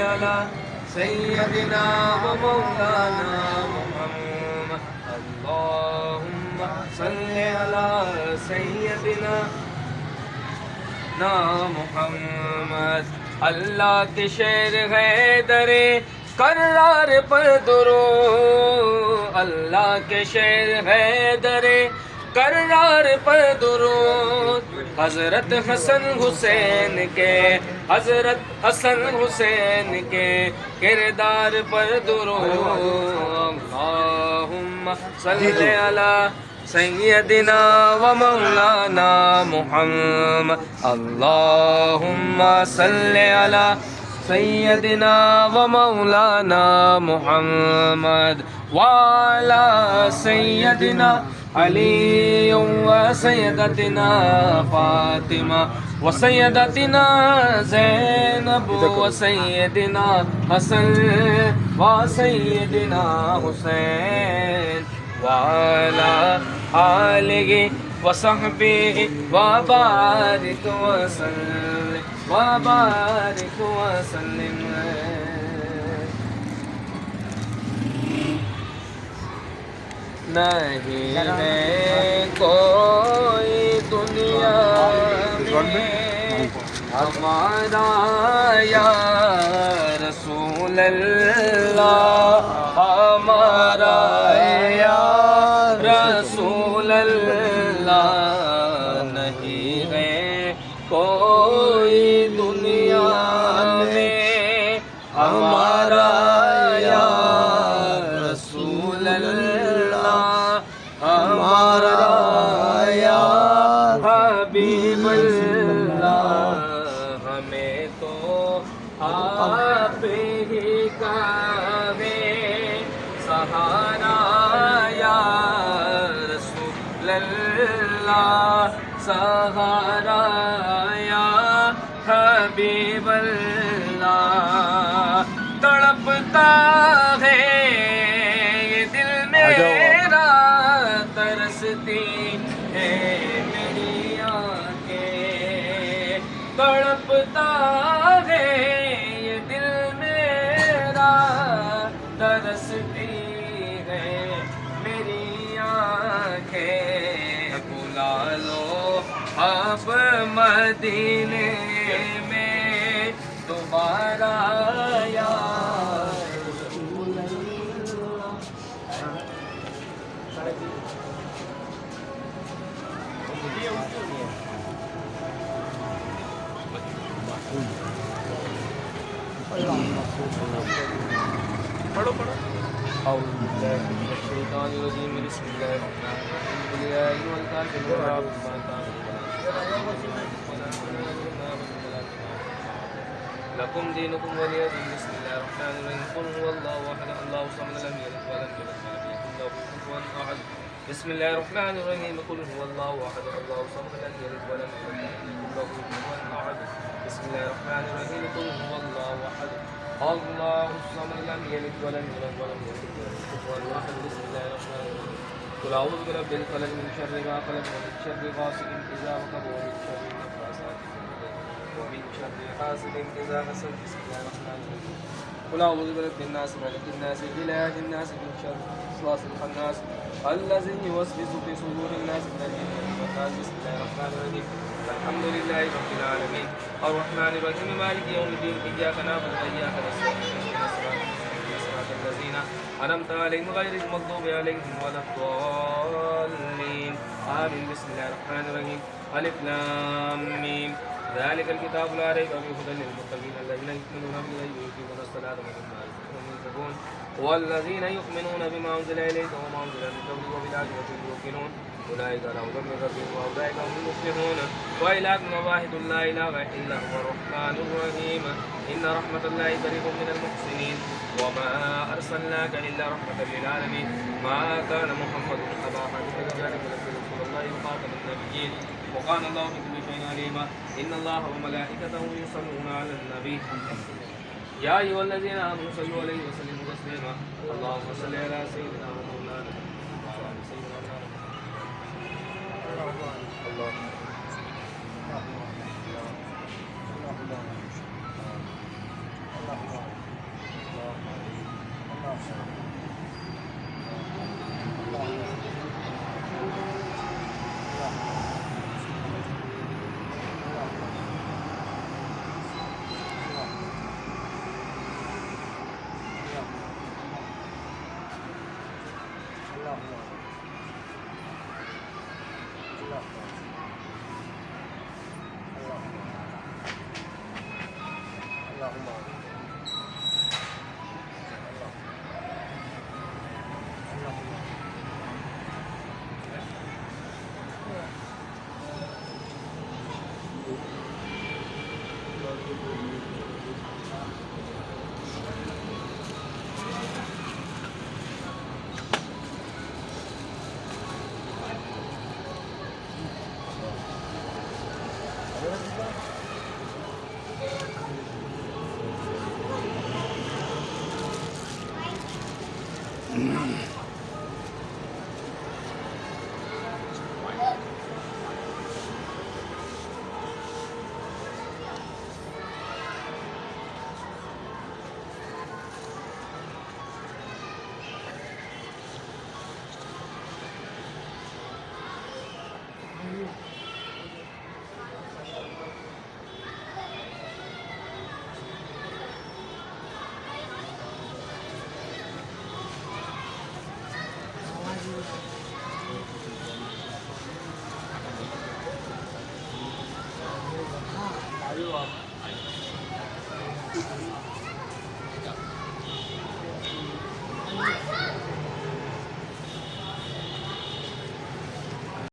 على سيدنا ومولانا محمد اللهم صل على سيدنا محمد اللہ کے شیر حیدر کرار پر درود اللہ کے شیر حیدر کرار پر درود حضرت حسن حسین کے حضرت حسن حسین کے کردار پر درود اللہم صلی علی سیدنا و مولانا محمد اللہم صلی علی سیدنا و مولانا محمد وعلی سیدنا علی و سیدتنا فاطمہ و سیدتنا زینب و سیدنا حسن و سیدنا حسین وعلى آله وصحبه وبارك وسلم وبارك وسلم نہیں ہے کوئی دنیا میں ہمارا یا رسول اللہ ہمارا یا رسول اللہ نہیں ہے کوئی دنیا میں ہمارا یا رسول اللہ ہمارا یا حبیب اللہ ہمیں تو آپ ہی کا ہے سہارا یا رسول اللہ سہارا یا حبیب اللہ تڑپتا ہے یہ دل میرا ترستی ہے میری آنکھیں تڑپتا ہے یہ دل میرا ترستی ہے میری آنکھیں بلا لو آپ مدینے میں دوبارہ یا رسول اللہ پڑھو پڑھو اعوذ باللہ من الشیطان الرجیم بسم اللہ الرحمن الرحیم قل یا ایھا الکافرون اعبدوا ما تعبدون لکم دینکم ولی دین بسم اللہ الرحمن الرحیم قل هو اللہ احد اللہ الصمد لم یلد ولم یولد ولم یکن له کفوا احد بسم اللہ الرحمن الرحیم قل هو اللہ احد اللہ الصمد لم یلد ولم یولد ولم یکن له کفوا احد بسم اللہ الرحمن الرحیم قل هو اللہ احد اللہ الصمد لم یلد ولم یولد ولم یکن له کفوا احد بسم اللہ الرحمن الرحیم قل اعوذ برب الفلق من شر ما خلق ومن شر غاسق اذا وقب ومن شر النفاثات ومن شر حاسد اذا حسد بسم الله الرحمن الرحيم قل اعوذ برب الناس ملك الناس اله الناس من شر الوسواس الخناس الذي يوسوس في صدور الناس من الجنة والناس بسم الله الرحمن الرحيم الحمد لله رب العالمين الرحمن الرحيم مالك يوم الدين اياك نعبد واياك نستعين اهدنا الصراط الذين انعمت عليهم غير المغضوب عليهم ولا الضالين آمين بسم الله الرحمن الرحيم الف لام ميم ذلك الكتاب لا ريب فيه هدى للمتقين الذين يؤمنون بالغيب ويقيمون الصلاة ومما رزقناهم ينفقون والذين يؤمنون بما أنزل إليك وما أنزل من قبلك وبالآخرة هم يوقنون أولئك على هدى من ربهم وأولئك هم المفلحون وإلهكم واحد لا إله إلا هو الرحمن الرحيم إن رحمة الله قريب من المحسنين وما أرسلناك إلا رحمة للعالمين ما كان محمد أبا أحد من رجالكم ولكن رسول الله وخاتم النبيين وكان الله بكل شيء عليما إن الله وملائكته يصلون على النبي يا أيها الذين آمنوا صلوا عليه وسلموا تسليما اللهم صل على سيدنا ومولانا الله Mm-hmm.